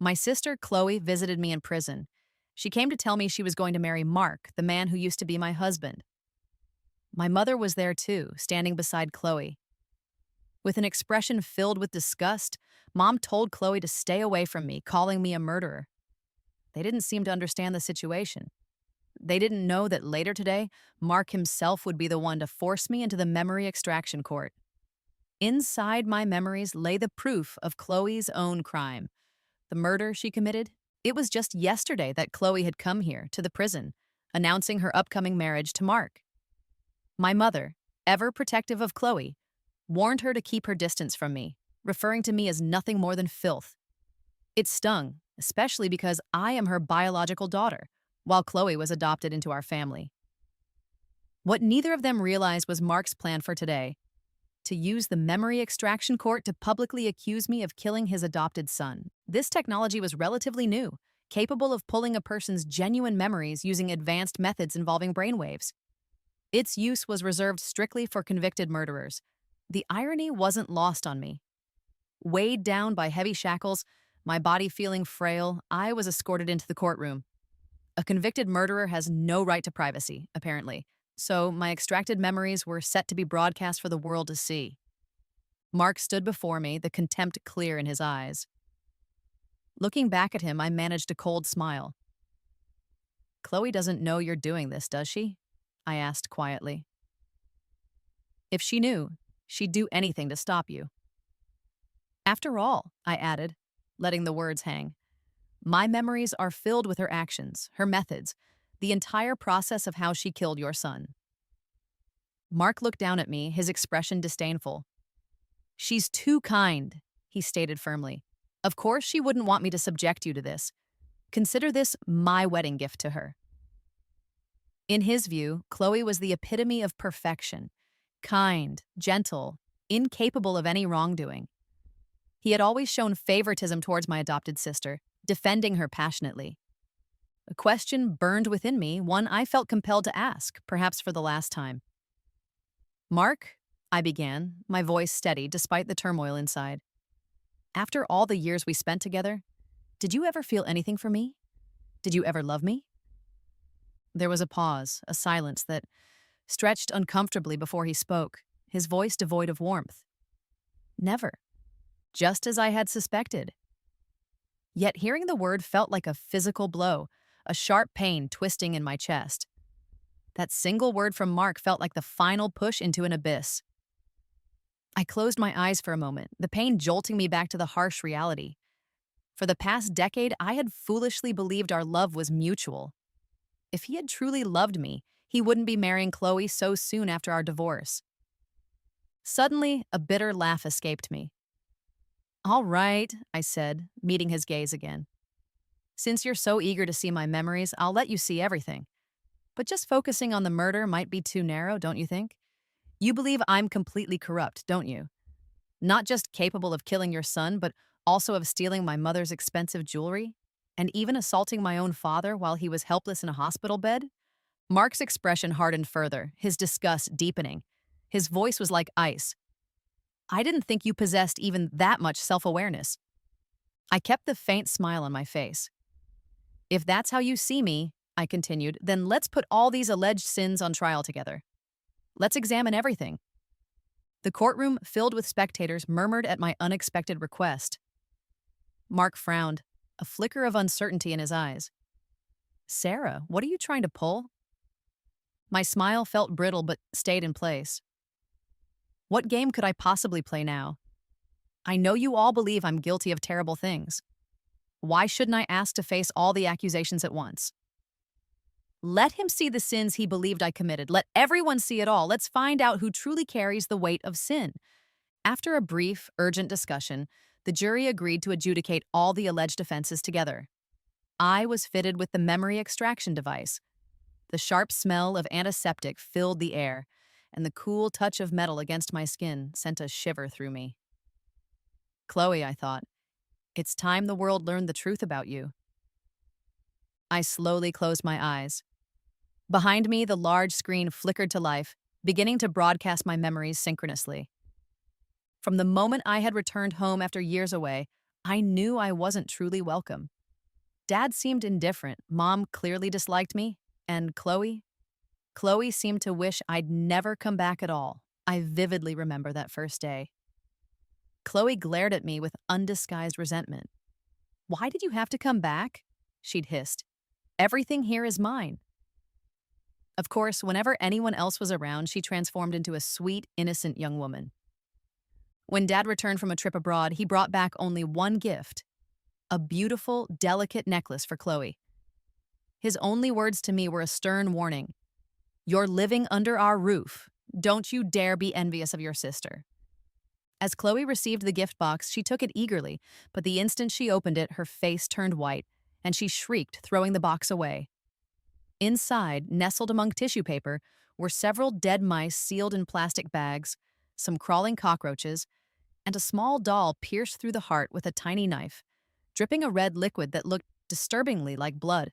My sister, Chloe, visited me in prison. She came to tell me she was going to marry Mark, the man who used to be my husband. My mother was there too, standing beside Chloe. With an expression filled with disgust, Mom told Chloe to stay away from me, calling me a murderer. They didn't seem to understand the situation. They didn't know that later today, Mark himself would be the one to force me into the memory extraction court. Inside my memories lay the proof of Chloe's own crime. The murder she committed. It was just yesterday that Chloe had come here, to the prison, announcing her upcoming marriage to Mark. My mother, ever protective of Chloe, warned her to keep her distance from me, referring to me as nothing more than filth. It stung, especially because I am her biological daughter, while Chloe was adopted into our family. What neither of them realized was Mark's plan for today: to use the memory extraction court to publicly accuse me of killing his adopted son. This technology was relatively new, capable of pulling a person's genuine memories using advanced methods involving brainwaves. Its use was reserved strictly for convicted murderers. The irony wasn't lost on me. Weighed down by heavy shackles, my body feeling frail, I was escorted into the courtroom. A convicted murderer has no right to privacy, apparently, so my extracted memories were set to be broadcast for the world to see. Mark stood before me, the contempt clear in his eyes. Looking back at him, I managed a cold smile. "Chloe doesn't know you're doing this, does she?" I asked quietly. "If she knew, she'd do anything to stop you." "After all," I added, letting the words hang, "my memories are filled with her actions, her methods, the entire process of how she killed your son." Mark looked down at me, his expression disdainful. "She's too kind," he stated firmly. "Of course she wouldn't want me to subject you to this. Consider this my wedding gift to her." In his view, Chloe was the epitome of perfection: kind, gentle, incapable of any wrongdoing. He had always shown favoritism towards my adopted sister, defending her passionately. A question burned within me, one I felt compelled to ask, perhaps for the last time. "Mark," I began, my voice steady despite the turmoil inside. "After all the years we spent together, did you ever feel anything for me? Did you ever love me?" There was a pause, a silence that stretched uncomfortably before he spoke, his voice devoid of warmth. "Never." Just as I had suspected. Yet hearing the word felt like a physical blow, a sharp pain twisting in my chest. That single word from Mark felt like the final push into an abyss. I closed my eyes for a moment, the pain jolting me back to the harsh reality. For the past decade, I had foolishly believed our love was mutual. If he had truly loved me, he wouldn't be marrying Chloe so soon after our divorce. Suddenly, a bitter laugh escaped me. "All right," I said, meeting his gaze again. "Since you're so eager to see my memories, I'll let you see everything. But just focusing on the murder might be too narrow, don't you think? You believe I'm completely corrupt, don't you? Not just capable of killing your son, but also of stealing my mother's expensive jewelry? And even assaulting my own father while he was helpless in a hospital bed?" Mark's expression hardened further, his disgust deepening. His voice was like ice. "I didn't think you possessed even that much self-awareness." I kept the faint smile on my face. "If that's how you see me," I continued, "then let's put all these alleged sins on trial together. Let's examine everything." The courtroom, filled with spectators, murmured at my unexpected request. Mark frowned, a flicker of uncertainty in his eyes. "Sarah, what are you trying to pull?" My smile felt brittle but stayed in place. "What game could I possibly play now? I know you all believe I'm guilty of terrible things. Why shouldn't I ask to face all the accusations at once? Let him see the sins he believed I committed. Let everyone see it all. Let's find out who truly carries the weight of sin." After a brief, urgent discussion, the jury agreed to adjudicate all the alleged offenses together. I was fitted with the memory extraction device. The sharp smell of antiseptic filled the air, and the cool touch of metal against my skin sent a shiver through me. "Chloe," I thought, "it's time the world learned the truth about you." I slowly closed my eyes. Behind me, the large screen flickered to life, beginning to broadcast my memories synchronously. From the moment I had returned home after years away, I knew I wasn't truly welcome. Dad seemed indifferent, Mom clearly disliked me, and Chloe seemed to wish I'd never come back at all. I vividly remember that first day. Chloe glared at me with undisguised resentment. "Why did you have to come back?" she'd hissed. "Everything here is mine." Of course, whenever anyone else was around, she transformed into a sweet, innocent young woman. When Dad returned from a trip abroad, he brought back only one gift: a beautiful, delicate necklace for Chloe. His only words to me were a stern warning: "You're living under our roof. Don't you dare be envious of your sister." As Chloe received the gift box, she took it eagerly, but the instant she opened it, her face turned white, and she shrieked, throwing the box away. Inside, nestled among tissue paper, were several dead mice sealed in plastic bags, some crawling cockroaches, and a small doll pierced through the heart with a tiny knife, dripping a red liquid that looked disturbingly like blood.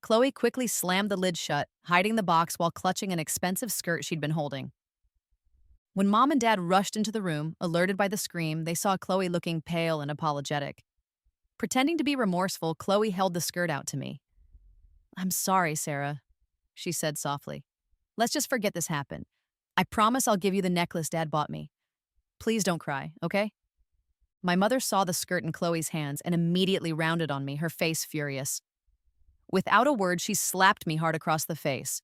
Chloe quickly slammed the lid shut, hiding the box while clutching an expensive skirt she'd been holding. When Mom and Dad rushed into the room, alerted by the scream, they saw Chloe looking pale and apologetic. Pretending to be remorseful, Chloe held the skirt out to me. "I'm sorry, Sarah," she said softly. "Let's just forget this happened. I promise I'll give you the necklace Dad bought me. Please don't cry, okay?" My mother saw the skirt in Chloe's hands and immediately rounded on me, her face furious. Without a word, she slapped me hard across the face.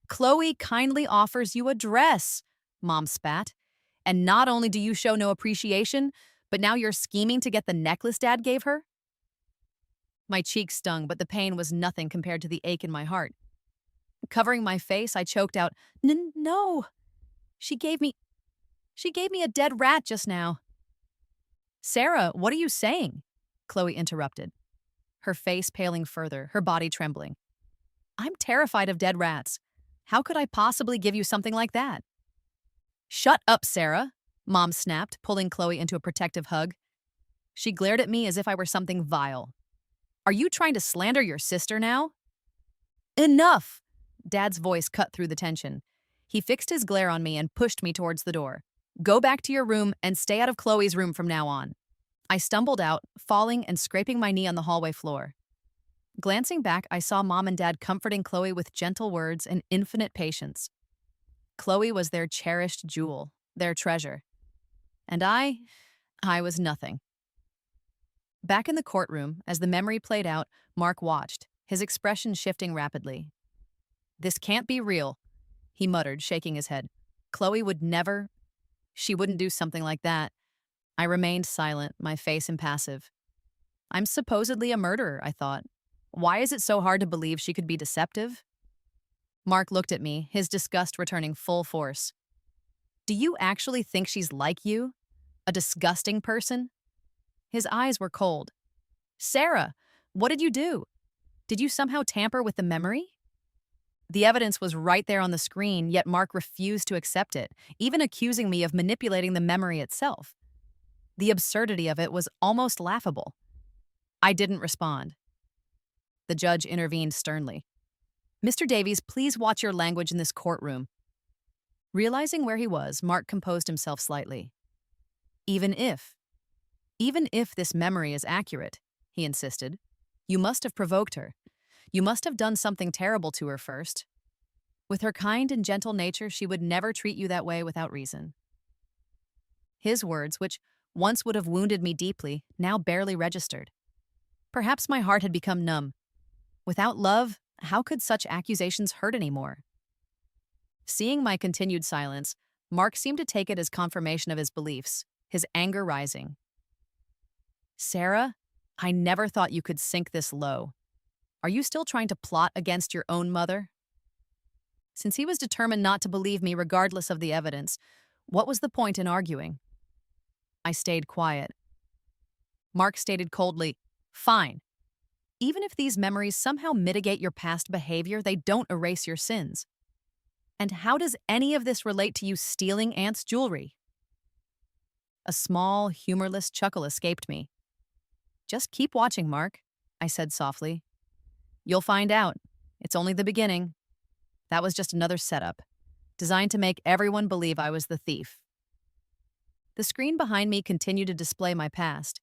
"Chloe kindly offers you a dress," Mom spat. "And not only do you show no appreciation, but now you're scheming to get the necklace Dad gave her?" My cheeks stung, but the pain was nothing compared to the ache in my heart. Covering my face, I choked out, No. She gave me a dead rat just now." "Sarah, what are you saying?" Chloe interrupted, her face paling further, her body trembling. "I'm terrified of dead rats. How could I possibly give you something like that?" "Shut up, Sarah," Mom snapped, pulling Chloe into a protective hug. She glared at me as if I were something vile. "Are you trying to slander your sister now?" "Enough!" Dad's voice cut through the tension. He fixed his glare on me and pushed me towards the door. "Go back to your room and stay out of Chloe's room from now on." I stumbled out, falling and scraping my knee on the hallway floor. Glancing back, I saw Mom and Dad comforting Chloe with gentle words and infinite patience. Chloe was their cherished jewel, their treasure. And I was nothing. Back in the courtroom, as the memory played out, Mark watched, his expression shifting rapidly. "This can't be real," he muttered, shaking his head. "Chloe would never. She wouldn't do something like that." I remained silent, my face impassive. I'm supposedly a murderer, I thought. Why is it so hard to believe she could be deceptive? Mark looked at me, his disgust returning full force. "Do you actually think she's like you? A disgusting person?" His eyes were cold. "Sarah, what did you do? Did you somehow tamper with the memory?" The evidence was right there on the screen, yet Mark refused to accept it, even accusing me of manipulating the memory itself. The absurdity of it was almost laughable. I didn't respond. The judge intervened sternly. "Mr. Davies, please watch your language in this courtroom." Realizing where he was, Mark composed himself slightly. Even if this memory is accurate," he insisted, "you must have provoked her. You must have done something terrible to her first. With her kind and gentle nature, she would never treat you that way without reason." His words, which once would have wounded me deeply, now barely registered. Perhaps my heart had become numb. Without love, how could such accusations hurt anymore? Seeing my continued silence, Mark seemed to take it as confirmation of his beliefs, his anger rising. "Sarah, I never thought you could sink this low. Are you still trying to plot against your own mother?" Since he was determined not to believe me regardless of the evidence, what was the point in arguing? I stayed quiet. Mark stated coldly, "Fine. Even if these memories somehow mitigate your past behavior, they don't erase your sins. And how does any of this relate to you stealing Aunt's jewelry?" A small, humorless chuckle escaped me. "Just keep watching, Mark," I said softly. "You'll find out. It's only the beginning. That was just another setup, designed to make everyone believe I was the thief." The screen behind me continued to display my past,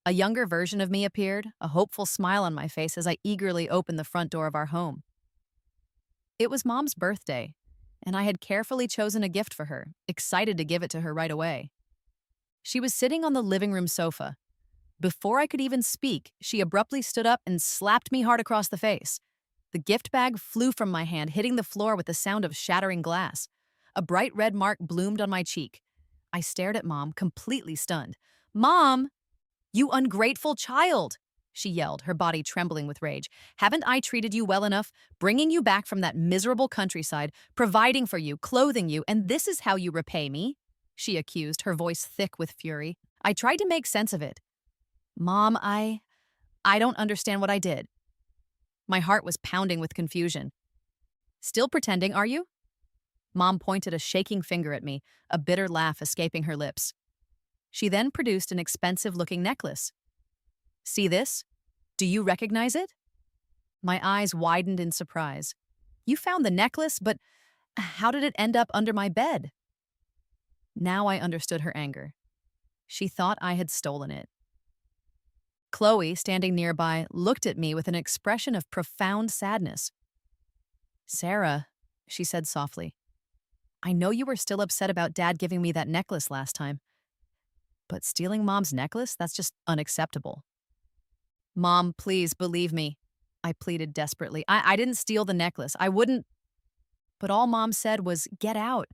A younger version of me appeared, a hopeful smile on my face as I eagerly opened the front door of our home. It was Mom's birthday, and I had carefully chosen a gift for her, excited to give it to her right away. She was sitting on the living room sofa. Before I could even speak, she abruptly stood up and slapped me hard across the face. The gift bag flew from my hand, hitting the floor with the sound of shattering glass. A bright red mark bloomed on my cheek. I stared at Mom, completely stunned. "Mom! You ungrateful child!" she yelled, her body trembling with rage. "Haven't I treated you well enough, bringing you back from that miserable countryside, providing for you, clothing you, and this is how you repay me?" she accused, her voice thick with fury. I tried to make sense of it. "Mom, I don't understand what I did." My heart was pounding with confusion. "Still pretending, are you?" Mom pointed a shaking finger at me, a bitter laugh escaping her lips. She then produced an expensive-looking necklace. "See this? Do you recognize it?" My eyes widened in surprise. "You found the necklace, but how did it end up under my bed?" Now I understood her anger. She thought I had stolen it. Chloe, standing nearby, looked at me with an expression of profound sadness. "Sarah," she said softly, "I know you were still upset about Dad giving me that necklace last time, but stealing Mom's necklace, that's just unacceptable." "Mom, please believe me," I pleaded desperately. I didn't steal the necklace. I wouldn't. But all Mom said was, "Get out."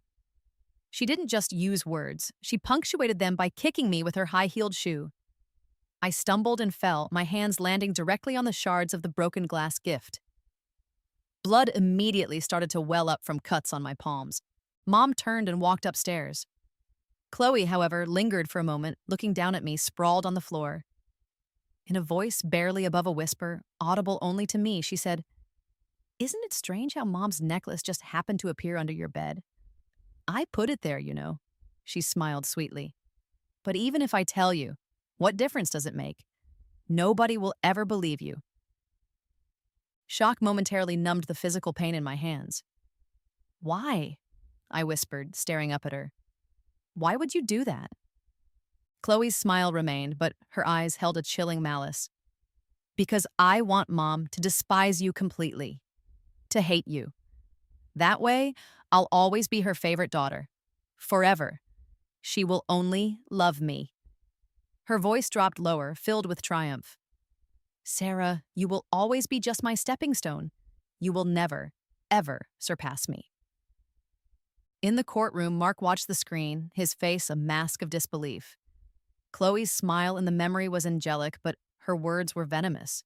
She didn't just use words. She punctuated them by kicking me with her high-heeled shoe. I stumbled and fell, my hands landing directly on the shards of the broken glass gift. Blood immediately started to well up from cuts on my palms. Mom turned and walked upstairs. Chloe, however, lingered for a moment, looking down at me sprawled on the floor. In a voice barely above a whisper, audible only to me, she said, "Isn't it strange how Mom's necklace just happened to appear under your bed? I put it there, you know." She smiled sweetly. "But even if I tell you, what difference does it make? Nobody will ever believe you." Shock momentarily numbed the physical pain in my hands. "Why?" I whispered, staring up at her. "Why would you do that?" Chloe's smile remained, but her eyes held a chilling malice. "Because I want Mom to despise you completely, to hate you. That way, I'll always be her favorite daughter. Forever. She will only love me." Her voice dropped lower, filled with triumph. "Sarah, you will always be just my stepping stone. You will never, ever surpass me." In the courtroom, Mark watched the screen, his face a mask of disbelief. Chloe's smile in the memory was angelic, but her words were venomous.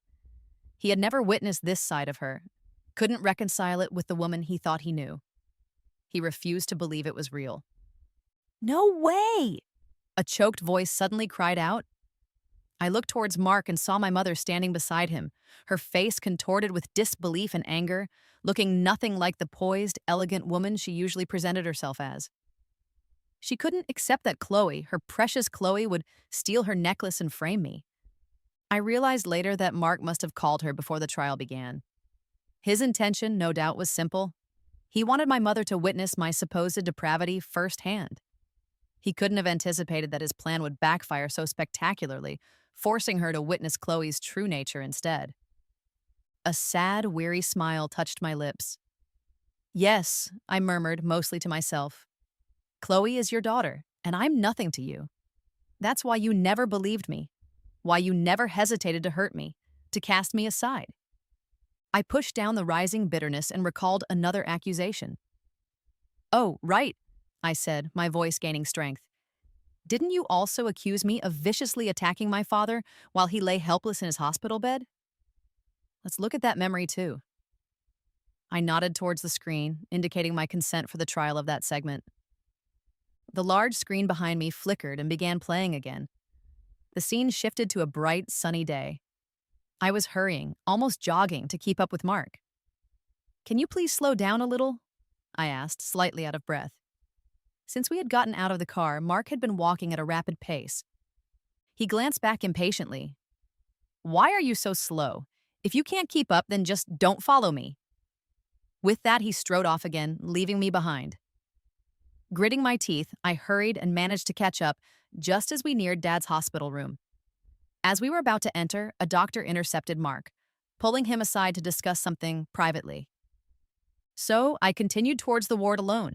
He had never witnessed this side of her, couldn't reconcile it with the woman he thought he knew. He refused to believe it was real. "No way!" a choked voice suddenly cried out. I looked towards Mark and saw my mother standing beside him, her face contorted with disbelief and anger, looking nothing like the poised, elegant woman she usually presented herself as. She couldn't accept that Chloe, her precious Chloe, would steal her necklace and frame me. I realized later that Mark must have called her before the trial began. His intention, no doubt, was simple. He wanted my mother to witness my supposed depravity firsthand. He couldn't have anticipated that his plan would backfire so spectacularly, forcing her to witness Chloe's true nature instead. A sad, weary smile touched my lips. "Yes," I murmured, mostly to myself. "Chloe is your daughter, and I'm nothing to you. That's why you never believed me, why you never hesitated to hurt me, to cast me aside." I pushed down the rising bitterness and recalled another accusation. "Oh, right," I said, my voice gaining strength. "Didn't you also accuse me of viciously attacking my father while he lay helpless in his hospital bed? Let's look at that memory too." I nodded towards the screen, indicating my consent for the trial of that segment. The large screen behind me flickered and began playing again. The scene shifted to a bright, sunny day. I was hurrying, almost jogging, to keep up with Mark. "Can you please slow down a little?" I asked, slightly out of breath. Since we had gotten out of the car, Mark had been walking at a rapid pace. He glanced back impatiently. "Why are you so slow? If you can't keep up, then just don't follow me." With that, he strode off again, leaving me behind. Gritting my teeth, I hurried and managed to catch up just as we neared Dad's hospital room. As we were about to enter, a doctor intercepted Mark, pulling him aside to discuss something privately. So I continued towards the ward alone.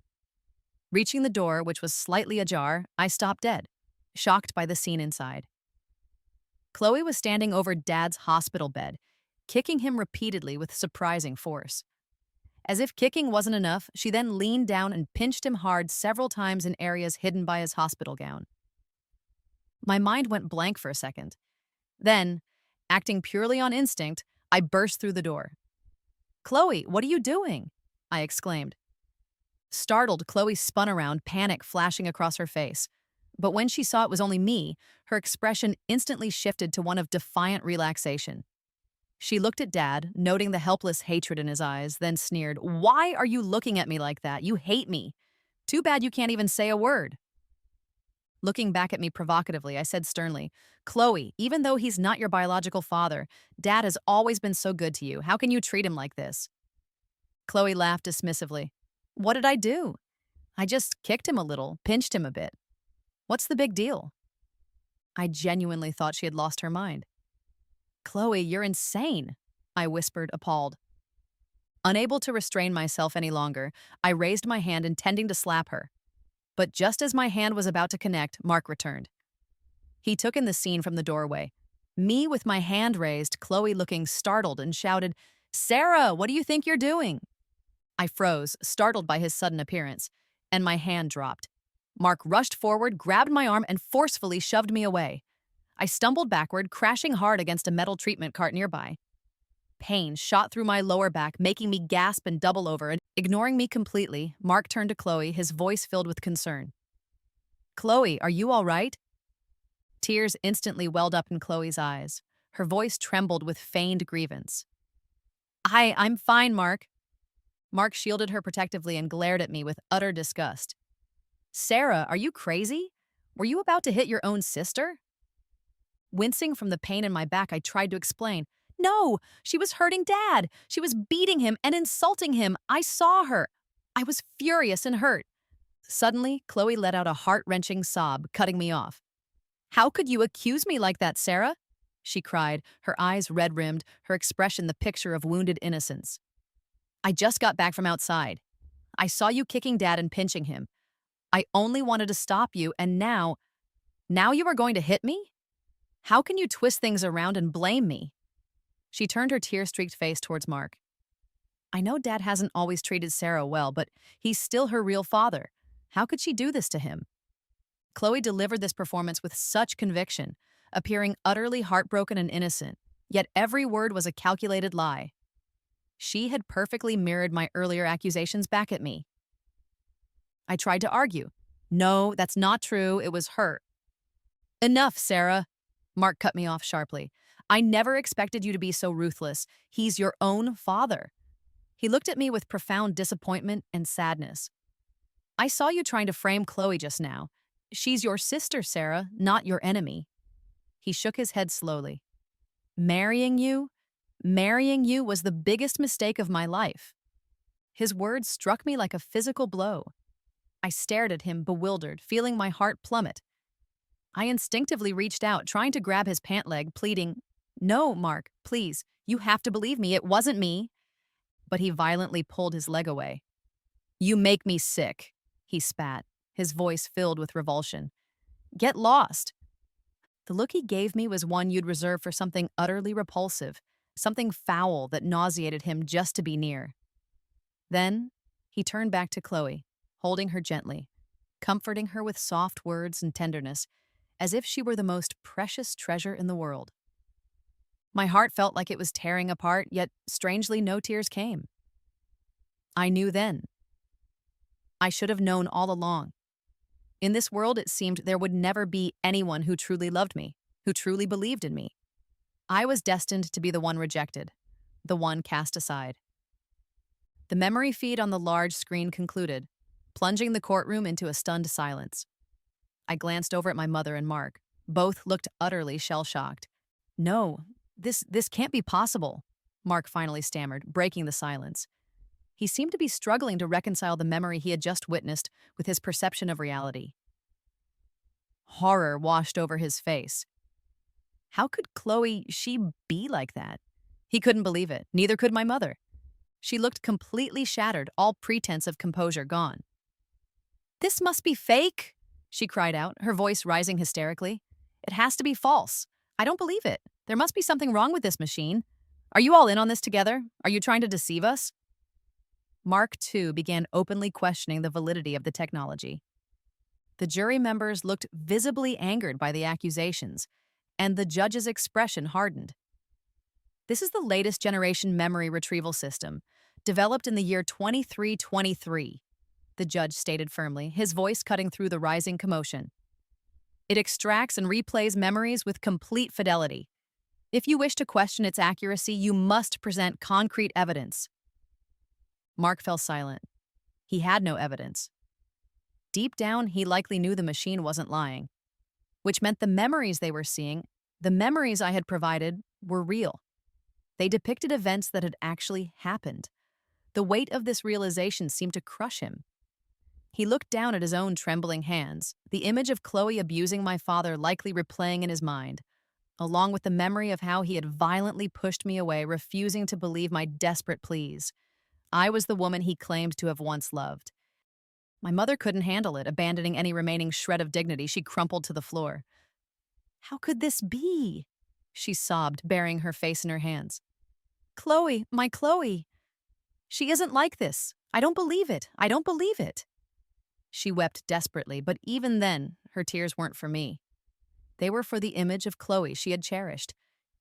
Reaching the door, which was slightly ajar, I stopped dead, shocked by the scene inside. Chloe was standing over Dad's hospital bed, kicking him repeatedly with surprising force. As if kicking wasn't enough, she then leaned down and pinched him hard several times in areas hidden by his hospital gown. My mind went blank for a second. Then, acting purely on instinct, I burst through the door. "Chloe, what are you doing?" I exclaimed. Startled, Chloe spun around, panic flashing across her face. But when she saw it was only me, her expression instantly shifted to one of defiant relaxation. She looked at Dad, noting the helpless hatred in his eyes, then sneered, "Why are you looking at me like that? You hate me. Too bad you can't even say a word." Looking back at me provocatively, I said sternly, "Chloe, even though he's not your biological father, Dad has always been so good to you. How can you treat him like this?" Chloe laughed dismissively. "What did I do? I just kicked him a little, pinched him a bit. What's the big deal?" I genuinely thought she had lost her mind. "Chloe, you're insane," I whispered, appalled. Unable to restrain myself any longer, I raised my hand intending to slap her. But just as my hand was about to connect, Mark returned. He took in the scene from the doorway. Me with my hand raised, Chloe looking startled, and shouted, "Sarah, what do you think you're doing?" I froze, startled by his sudden appearance, and my hand dropped. Mark rushed forward, grabbed my arm, and forcefully shoved me away. I stumbled backward, crashing hard against a metal treatment cart nearby. Pain shot through my lower back, making me gasp and double over, and ignoring me completely, Mark turned to Chloe, his voice filled with concern. "Chloe, are you all right?" Tears instantly welled up in Chloe's eyes. Her voice trembled with feigned grievance. I'm fine, Mark." Mark shielded her protectively and glared at me with utter disgust. "Sarah, are you crazy? Were you about to hit your own sister?" Wincing from the pain in my back, I tried to explain. "No, she was hurting Dad. She was beating him and insulting him. I saw her. I was furious and hurt." Suddenly, Chloe let out a heart-wrenching sob, cutting me off. "How could you accuse me like that, Sarah?" she cried, her eyes red-rimmed, her expression the picture of wounded innocence. "I just got back from outside. I saw you kicking Dad and pinching him. I only wanted to stop you, and now you are going to hit me? How can you twist things around and blame me?" She turned her tear-streaked face towards Mark. "I know Dad hasn't always treated Sarah well, but he's still her real father. How could she do this to him?" Chloe delivered this performance with such conviction, appearing utterly heartbroken and innocent, yet every word was a calculated lie. She had perfectly mirrored my earlier accusations back at me. I tried to argue. "No, that's not true. It was her." "Enough, Sarah." Mark cut me off sharply. "I never expected you to be so ruthless. He's your own father." He looked at me with profound disappointment and sadness. "I saw you trying to frame Chloe just now. She's your sister, Sarah, not your enemy." He shook his head slowly. Marrying you was the biggest mistake of my life." His words struck me like a physical blow. I stared at him, bewildered, feeling my heart plummet. I instinctively reached out, trying to grab his pant leg, pleading, "No, Mark, please, you have to believe me, it wasn't me." But he violently pulled his leg away. "You make me sick," he spat, his voice filled with revulsion. "Get lost." The look he gave me was one you'd reserve for something utterly repulsive, something foul that nauseated him just to be near. Then, he turned back to Chloe, holding her gently, comforting her with soft words and tenderness, as if she were the most precious treasure in the world. My heart felt like it was tearing apart, yet strangely no tears came. I knew then. I should have known all along. In this world, it seemed there would never be anyone who truly loved me, who truly believed in me. I was destined to be the one rejected, the one cast aside. The memory feed on the large screen concluded, plunging the courtroom into a stunned silence. I glanced over at my mother and Mark. Both looked utterly shell-shocked. "No, this can't be possible," Mark finally stammered, breaking the silence. He seemed to be struggling to reconcile the memory he had just witnessed with his perception of reality. Horror washed over his face. How could she be like that? He couldn't believe it. Neither could my mother. She looked completely shattered, all pretense of composure gone. This must be fake, she cried out, her voice rising hysterically. It has to be false. I don't believe it. There must be something wrong with this machine. Are you all in on this together? Are you trying to deceive us? Mark, too, began openly questioning the validity of the technology. The jury members looked visibly angered by the accusations, and the judge's expression hardened. This is the latest generation memory retrieval system, developed in the year 2323, the judge stated firmly, his voice cutting through the rising commotion. It extracts and replays memories with complete fidelity. If you wish to question its accuracy, you must present concrete evidence. Mark fell silent. He had no evidence. Deep down, he likely knew the machine wasn't lying, which meant the memories they were seeing, the memories I had provided, were real. They depicted events that had actually happened. The weight of this realization seemed to crush him. He looked down at his own trembling hands, the image of Chloe abusing my father likely replaying in his mind, along with the memory of how he had violently pushed me away, refusing to believe my desperate pleas. I was the woman he claimed to have once loved. My mother couldn't handle it, abandoning any remaining shred of dignity. She crumpled to the floor. How could this be? She sobbed, burying her face in her hands. Chloe, my Chloe. She isn't like this. I don't believe it. I don't believe it. She wept desperately, but even then, her tears weren't for me. They were for the image of Chloe she had cherished,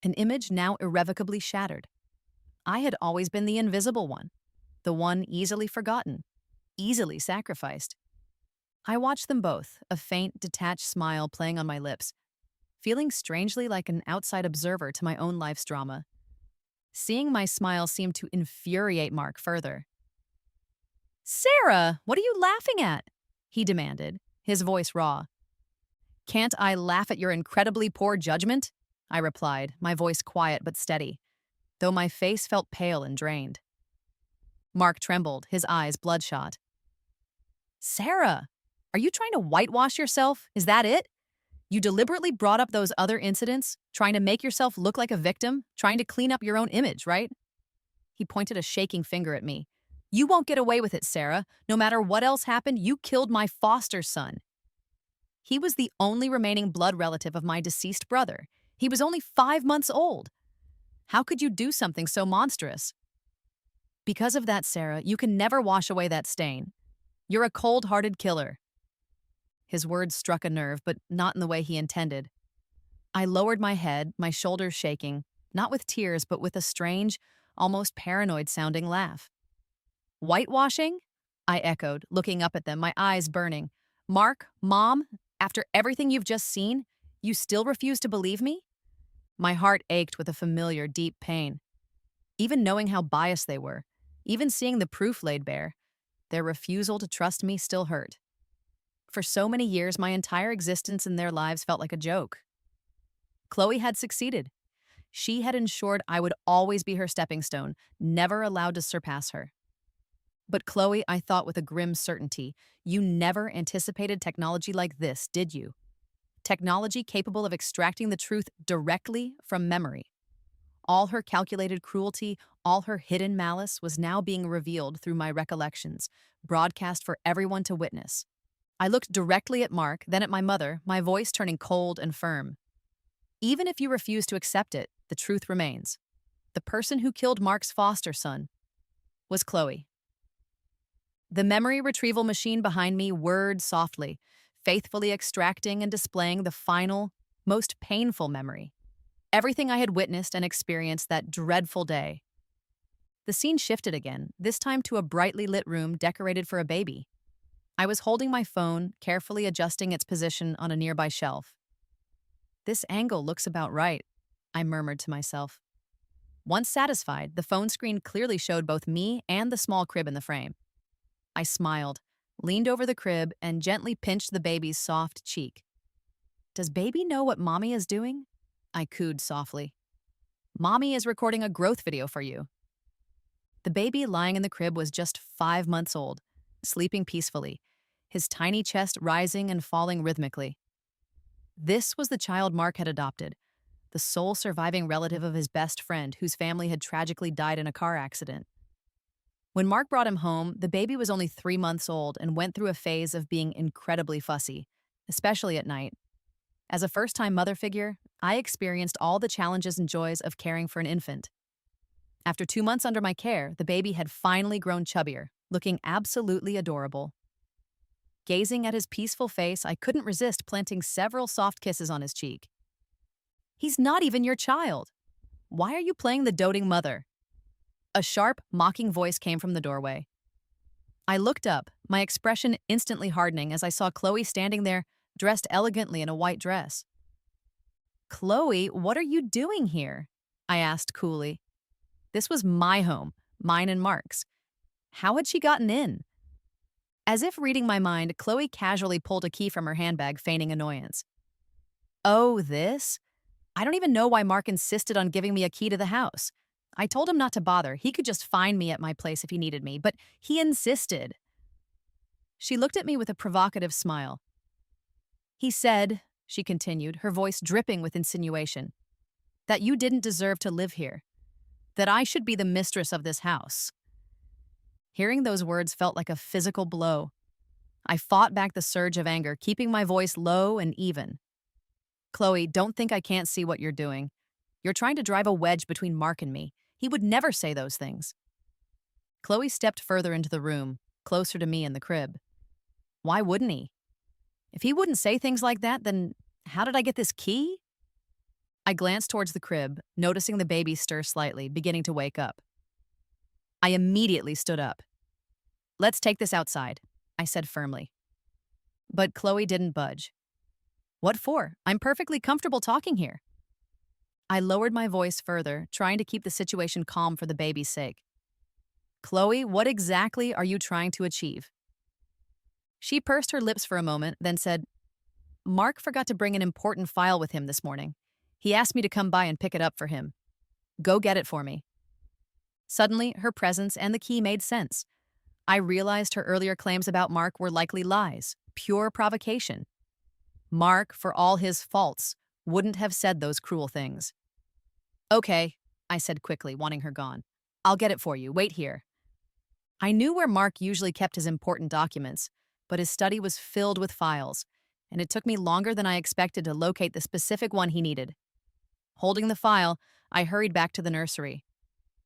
an image now irrevocably shattered. I had always been the invisible one, the one easily forgotten, easily sacrificed. I watched them both, a faint, detached smile playing on my lips, feeling strangely like an outside observer to my own life's drama. Seeing my smile seemed to infuriate Mark further. Sarah, what are you laughing at? He demanded, his voice raw. Can't I laugh at your incredibly poor judgment? I replied, my voice quiet but steady, though my face felt pale and drained. Mark trembled, his eyes bloodshot. Sarah, are you trying to whitewash yourself? Is that it? You deliberately brought up those other incidents, trying to make yourself look like a victim, trying to clean up your own image, right? He pointed a shaking finger at me. You won't get away with it, Sarah. No matter what else happened, you killed my foster son. He was the only remaining blood relative of my deceased brother. He was only 5 months old. How could you do something so monstrous? Because of that, Sarah, you can never wash away that stain. You're a cold-hearted killer. His words struck a nerve, but not in the way he intended. I lowered my head, my shoulders shaking, not with tears, but with a strange, almost paranoid-sounding laugh. Whitewashing? I echoed, looking up at them, my eyes burning. Mark, Mom, after everything you've just seen, you still refuse to believe me? My heart ached with a familiar, deep pain. Even knowing how biased they were, even seeing the proof laid bare, their refusal to trust me still hurt. For so many years, my entire existence in their lives felt like a joke. Chloe had succeeded. She had ensured I would always be her stepping stone, never allowed to surpass her. But Chloe, I thought with a grim certainty, you never anticipated technology like this, did you? Technology capable of extracting the truth directly from memory. All her calculated cruelty, all her hidden malice was now being revealed through my recollections, broadcast for everyone to witness. I looked directly at Mark, then at my mother, my voice turning cold and firm. Even if you refuse to accept it, the truth remains. The person who killed Mark's foster son was Chloe. The memory retrieval machine behind me whirred softly, faithfully extracting and displaying the final, most painful memory. Everything I had witnessed and experienced that dreadful day. The scene shifted again, this time to a brightly lit room decorated for a baby. I was holding my phone, carefully adjusting its position on a nearby shelf. This angle looks about right, I murmured to myself. Once satisfied, the phone screen clearly showed both me and the small crib in the frame. I smiled, leaned over the crib, and gently pinched the baby's soft cheek. Does baby know what mommy is doing? I cooed softly. Mommy is recording a growth video for you. The baby lying in the crib was just 5 months old, sleeping peacefully, his tiny chest rising and falling rhythmically. This was the child Mark had adopted, the sole surviving relative of his best friend whose family had tragically died in a car accident. When Mark brought him home, the baby was only 3 months old and went through a phase of being incredibly fussy, especially at night. As a first time mother figure, I experienced all the challenges and joys of caring for an infant. After 2 months under my care, the baby had finally grown chubbier, looking absolutely adorable. Gazing at his peaceful face, I couldn't resist planting several soft kisses on his cheek. He's not even your child. Why are you playing the doting mother? A sharp, mocking voice came from the doorway. I looked up, my expression instantly hardening as I saw Chloe standing there, dressed elegantly in a white dress. "Chloe, what are you doing here?" I asked coolly. This was my home, mine and Mark's. How had she gotten in? As if reading my mind, Chloe casually pulled a key from her handbag, feigning annoyance. "Oh, this? I don't even know why Mark insisted on giving me a key to the house. I told him not to bother. He could just find me at my place if he needed me, but he insisted." She looked at me with a provocative smile. "He said," she continued, her voice dripping with insinuation, "that you didn't deserve to live here, that I should be the mistress of this house." Hearing those words felt like a physical blow. I fought back the surge of anger, keeping my voice low and even. "Chloe, don't think I can't see what you're doing. You're trying to drive a wedge between Mark and me. He would never say those things." Chloe stepped further into the room, closer to me in the crib. Why wouldn't he? If he wouldn't say things like that, then how did I get this key? I glanced towards the crib, noticing the baby stir slightly, beginning to wake up. I immediately stood up. "Let's take this outside," I said firmly. But Chloe didn't budge. "What for? I'm perfectly comfortable talking here." I lowered my voice further, trying to keep the situation calm for the baby's sake. "Chloe, what exactly are you trying to achieve?" She pursed her lips for a moment, then said, "Mark forgot to bring an important file with him this morning. He asked me to come by and pick it up for him. Go get it for me." Suddenly, her presence and the key made sense. I realized her earlier claims about Mark were likely lies, pure provocation. Mark, for all his faults, wouldn't have said those cruel things. "Okay," I said quickly, wanting her gone. "I'll get it for you. Wait here." I knew where Mark usually kept his important documents, but his study was filled with files, and it took me longer than I expected to locate the specific one he needed. Holding the file, I hurried back to the nursery.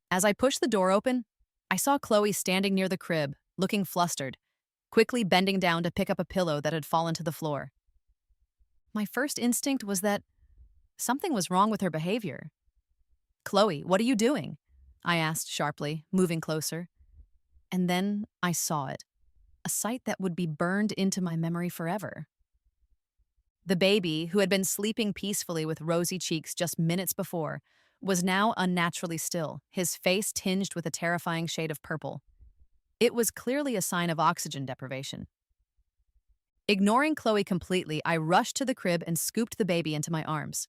As I pushed the door open, I saw Chloe standing near the crib, looking flustered, quickly bending down to pick up a pillow that had fallen to the floor. My first instinct was that something was wrong with her behavior. "Chloe, what are you doing?" I asked sharply, moving closer. And then I saw it, a sight that would be burned into my memory forever. The baby, who had been sleeping peacefully with rosy cheeks just minutes before, was now unnaturally still, his face tinged with a terrifying shade of purple. It was clearly a sign of oxygen deprivation. Ignoring Chloe completely, I rushed to the crib and scooped the baby into my arms.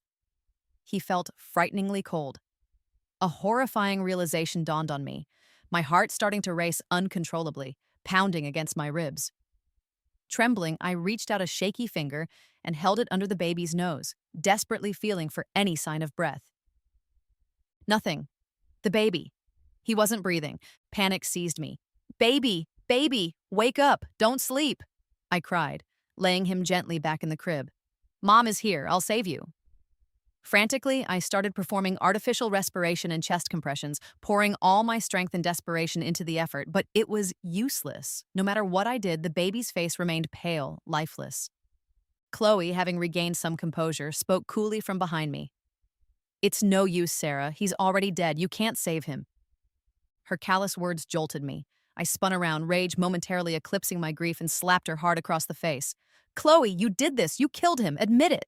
He felt frighteningly cold. A horrifying realization dawned on me, my heart starting to race uncontrollably, pounding against my ribs. Trembling, I reached out a shaky finger and held it under the baby's nose, desperately feeling for any sign of breath. Nothing. The baby. He wasn't breathing. Panic seized me. "Baby! Baby! Wake up! Don't sleep!" I cried, laying him gently back in the crib. "Mom is here. I'll save you." Frantically, I started performing artificial respiration and chest compressions, pouring all my strength and desperation into the effort, but it was useless. No matter what I did, the baby's face remained pale, lifeless. Chloe, having regained some composure, spoke coolly from behind me. "It's no use, Sarah. He's already dead. You can't save him." Her callous words jolted me. I spun around, rage momentarily eclipsing my grief, and slapped her hard across the face. "Chloe, you did this. You killed him. Admit it."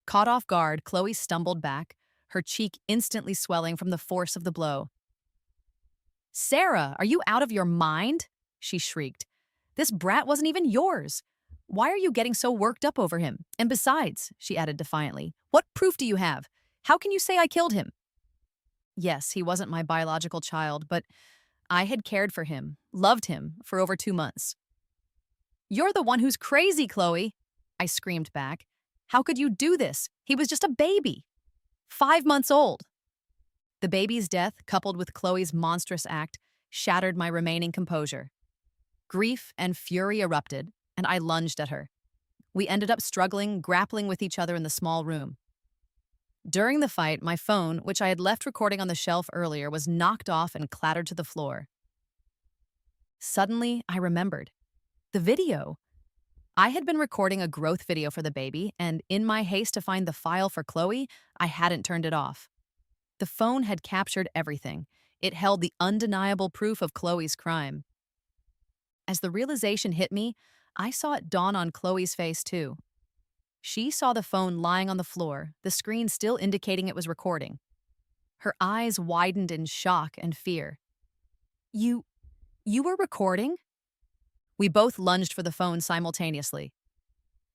Caught off guard, Chloe stumbled back, her cheek instantly swelling from the force of the blow. "Sarah, are you out of your mind?" she shrieked. "This brat wasn't even yours. Why are you getting so worked up over him? And besides," she added defiantly, "what proof do you have? How can you say I killed him?" Yes, he wasn't my biological child, but I had cared for him, loved him, for over 2 months. "You're the one who's crazy, Chloe," I screamed back. "How could you do this? He was just a baby." 5 months old. The baby's death, coupled with Chloe's monstrous act, shattered my remaining composure. Grief and fury erupted, and I lunged at her. We ended up struggling, grappling with each other in the small room. During the fight, my phone, which I had left recording on the shelf earlier, was knocked off and clattered to the floor. Suddenly, I remembered. The video. I had been recording a growth video for the baby, and in my haste to find the file for Chloe, I hadn't turned it off. The phone had captured everything. It held the undeniable proof of Chloe's crime. As the realization hit me, I saw it dawn on Chloe's face too. She saw the phone lying on the floor, the screen still indicating it was recording. Her eyes widened in shock and fear. You were recording?" We both lunged for the phone simultaneously.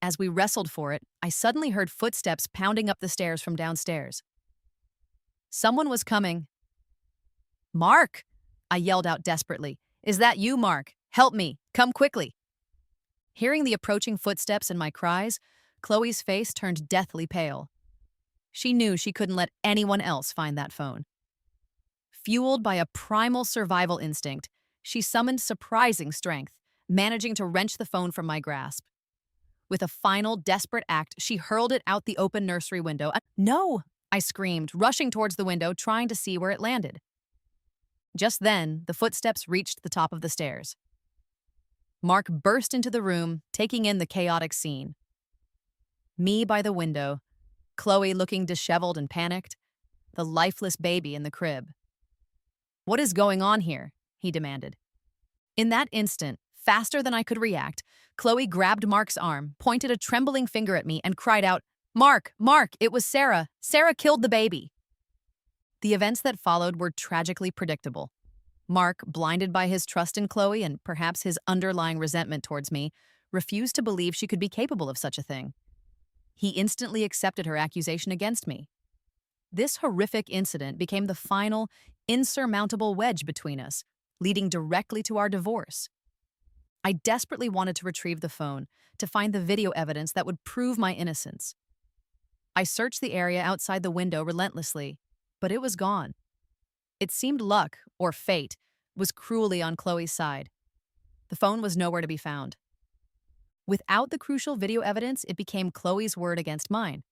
As we wrestled for it, I suddenly heard footsteps pounding up the stairs from downstairs. Someone was coming. "Mark!" I yelled out desperately. "Is that you, Mark? Help me! Come quickly!" Hearing the approaching footsteps and my cries, Chloe's face turned deathly pale. She knew she couldn't let anyone else find that phone. Fueled by a primal survival instinct, she summoned surprising strength, managing to wrench the phone from my grasp. With a final, desperate act, she hurled it out the open nursery window. "No!" I screamed, rushing towards the window, trying to see where it landed. Just then, the footsteps reached the top of the stairs. Mark burst into the room, taking in the chaotic scene. Me by the window, Chloe looking disheveled and panicked, the lifeless baby in the crib. "What is going on here?" he demanded. In that instant, faster than I could react, Chloe grabbed Mark's arm, pointed a trembling finger at me, and cried out, Mark, it was Sarah. Sarah killed the baby." The events that followed were tragically predictable. Mark, blinded by his trust in Chloe and perhaps his underlying resentment towards me, refused to believe she could be capable of such a thing. He instantly accepted her accusation against me. This horrific incident became the final, insurmountable wedge between us, leading directly to our divorce. I desperately wanted to retrieve the phone, to find the video evidence that would prove my innocence. I searched the area outside the window relentlessly, but it was gone. It seemed luck, or fate, was cruelly on Chloe's side. The phone was nowhere to be found. Without the crucial video evidence, it became Chloe's word against mine.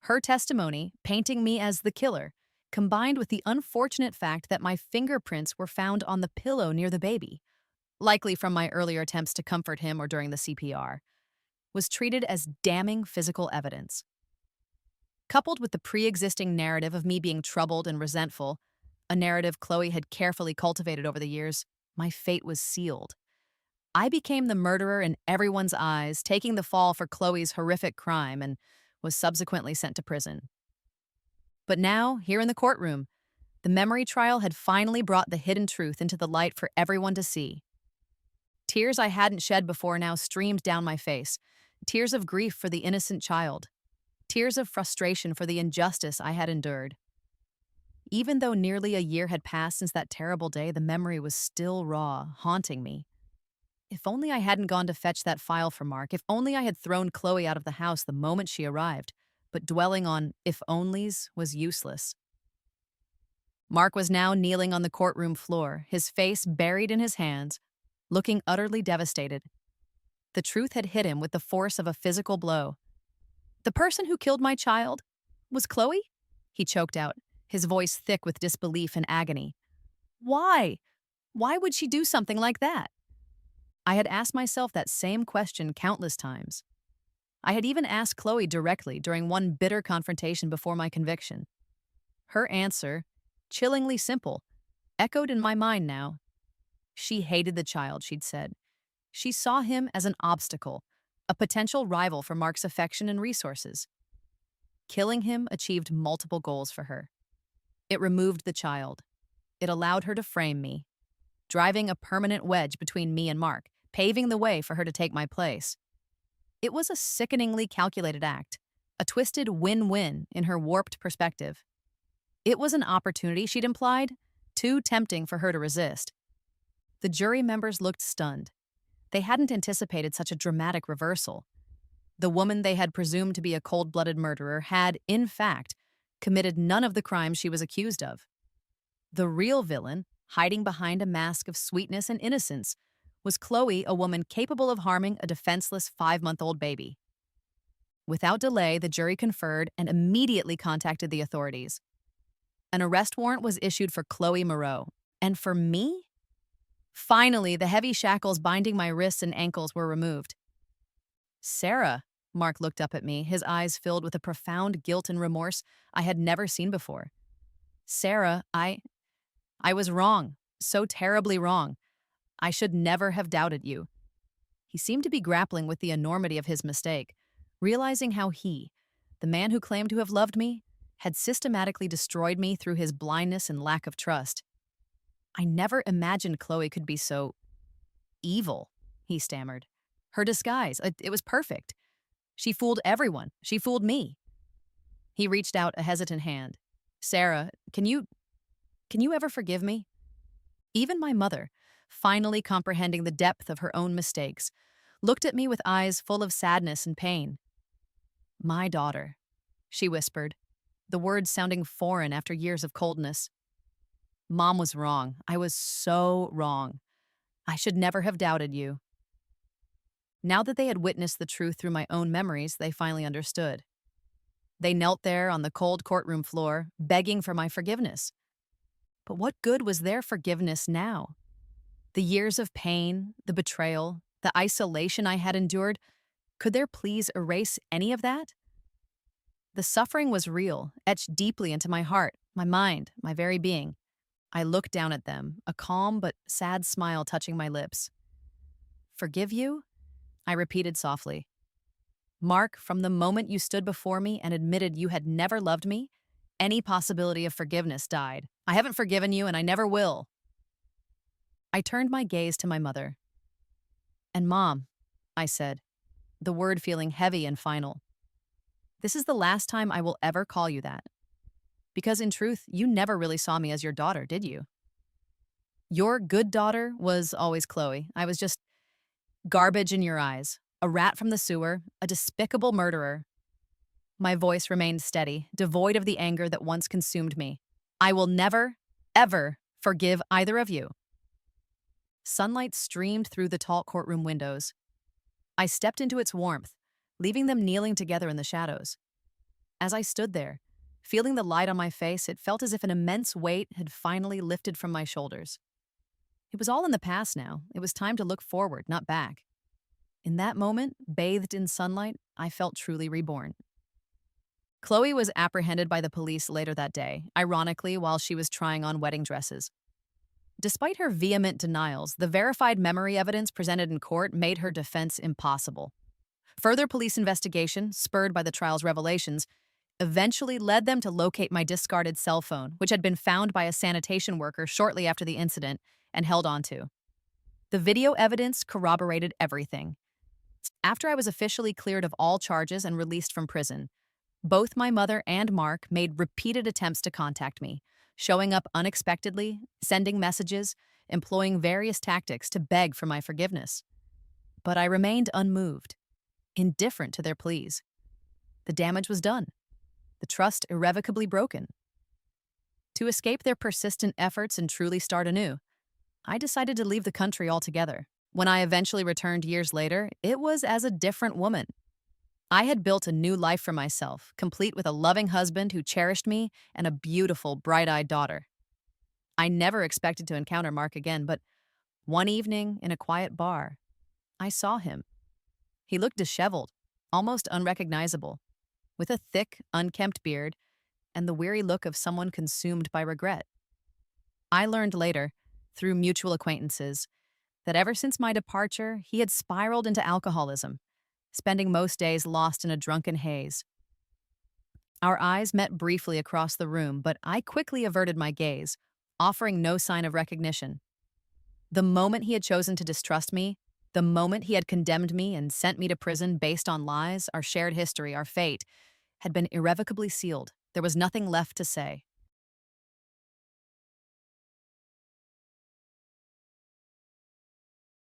Her testimony, painting me as the killer, combined with the unfortunate fact that my fingerprints were found on the pillow near the baby, likely from my earlier attempts to comfort him or during the CPR, was treated as damning physical evidence. Coupled with the pre-existing narrative of me being troubled and resentful, a narrative Chloe had carefully cultivated over the years, my fate was sealed. I became the murderer in everyone's eyes, taking the fall for Chloe's horrific crime, and was subsequently sent to prison. But now, here in the courtroom, the memory trial had finally brought the hidden truth into the light for everyone to see. Tears I hadn't shed before now streamed down my face, tears of grief for the innocent child, tears of frustration for the injustice I had endured. Even though nearly a year had passed since that terrible day, the memory was still raw, haunting me. If only I hadn't gone to fetch that file for Mark, if only I had thrown Chloe out of the house the moment she arrived, but dwelling on if-onlys was useless. Mark was now kneeling on the courtroom floor, his face buried in his hands, looking utterly devastated. The truth had hit him with the force of a physical blow. "The person who killed my child was Chloe?" he choked out, his voice thick with disbelief and agony. "Why? Why would she do something like that?" I had asked myself that same question countless times. I had even asked Chloe directly during one bitter confrontation before my conviction. Her answer, chillingly simple, echoed in my mind now. She hated the child, she'd said. She saw him as an obstacle, a potential rival for Mark's affection and resources. Killing him achieved multiple goals for her. It removed the child. It allowed her to frame me, driving a permanent wedge between me and Mark, paving the way for her to take my place. It was a sickeningly calculated act, a twisted win-win in her warped perspective. It was an opportunity, she'd implied, too tempting for her to resist. The jury members looked stunned. They hadn't anticipated such a dramatic reversal. The woman they had presumed to be a cold-blooded murderer had, in fact, committed none of the crimes she was accused of. The real villain, hiding behind a mask of sweetness and innocence, was Chloe, a woman capable of harming a defenseless 5-month-old baby. Without delay, the jury conferred and immediately contacted the authorities. An arrest warrant was issued for Chloe Moreau. And for me? Finally, the heavy shackles binding my wrists and ankles were removed. Sarah, Mark looked up at me, his eyes filled with a profound guilt and remorse I had never seen before. Sarah, I was wrong, so terribly wrong. I should never have doubted you. He seemed to be grappling with the enormity of his mistake, realizing how he, the man who claimed to have loved me, had systematically destroyed me through his blindness and lack of trust. I never imagined Chloe could be so evil, he stammered. Her disguise, it was perfect. She fooled everyone. She fooled me. He reached out a hesitant hand. Sarah, can you ever forgive me? Even my mother, finally comprehending the depth of her own mistakes, looked at me with eyes full of sadness and pain. My daughter, she whispered, the words sounding foreign after years of coldness. Mom was wrong. I was so wrong. I should never have doubted you. Now that they had witnessed the truth through my own memories, they finally understood. They knelt there on the cold courtroom floor, begging for my forgiveness. But what good was their forgiveness now? The years of pain, the betrayal, the isolation I had endured, could their pleas erase any of that? The suffering was real, etched deeply into my heart, my mind, my very being. I looked down at them, a calm but sad smile touching my lips. Forgive you? I repeated softly. Mark, from the moment you stood before me and admitted you had never loved me, any possibility of forgiveness died. I haven't forgiven you, and I never will. I turned my gaze to my mother. And Mom, I said, the word feeling heavy and final. This is the last time I will ever call you that. Because in truth, you never really saw me as your daughter, did you? Your good daughter was always Chloe. I was just garbage in your eyes, a rat from the sewer, a despicable murderer. My voice remained steady, devoid of the anger that once consumed me. I will never, ever forgive either of you. Sunlight streamed through the tall courtroom windows. I stepped into its warmth, leaving them kneeling together in the shadows. As I stood there, feeling the light on my face, it felt as if an immense weight had finally lifted from my shoulders. It was all in the past now. It was time to look forward, not back. In that moment, bathed in sunlight, I felt truly reborn. Chloe was apprehended by the police later that day, ironically while she was trying on wedding dresses. Despite her vehement denials, the verified memory evidence presented in court made her defense impossible. Further police investigation, spurred by the trial's revelations, eventually led them to locate my discarded cell phone, which had been found by a sanitation worker shortly after the incident and held onto. The video evidence corroborated everything. After I was officially cleared of all charges and released from prison, both my mother and Mark made repeated attempts to contact me, showing up unexpectedly, sending messages, employing various tactics to beg for my forgiveness. But I remained unmoved, indifferent to their pleas. The damage was done, the trust irrevocably broken. To escape their persistent efforts and truly start anew, I decided to leave the country altogether. When I eventually returned years later, it was as a different woman. I had built a new life for myself, complete with a loving husband who cherished me and a beautiful, bright-eyed daughter. I never expected to encounter Mark again, but one evening in a quiet bar, I saw him. He looked disheveled, almost unrecognizable, with a thick, unkempt beard and the weary look of someone consumed by regret. I learned later, through mutual acquaintances, that ever since my departure, he had spiraled into alcoholism, spending most days lost in a drunken haze. Our eyes met briefly across the room, but I quickly averted my gaze, offering no sign of recognition. The moment he had chosen to distrust me, the moment he had condemned me and sent me to prison based on lies, our shared history, our fate, had been irrevocably sealed. There was nothing left to say.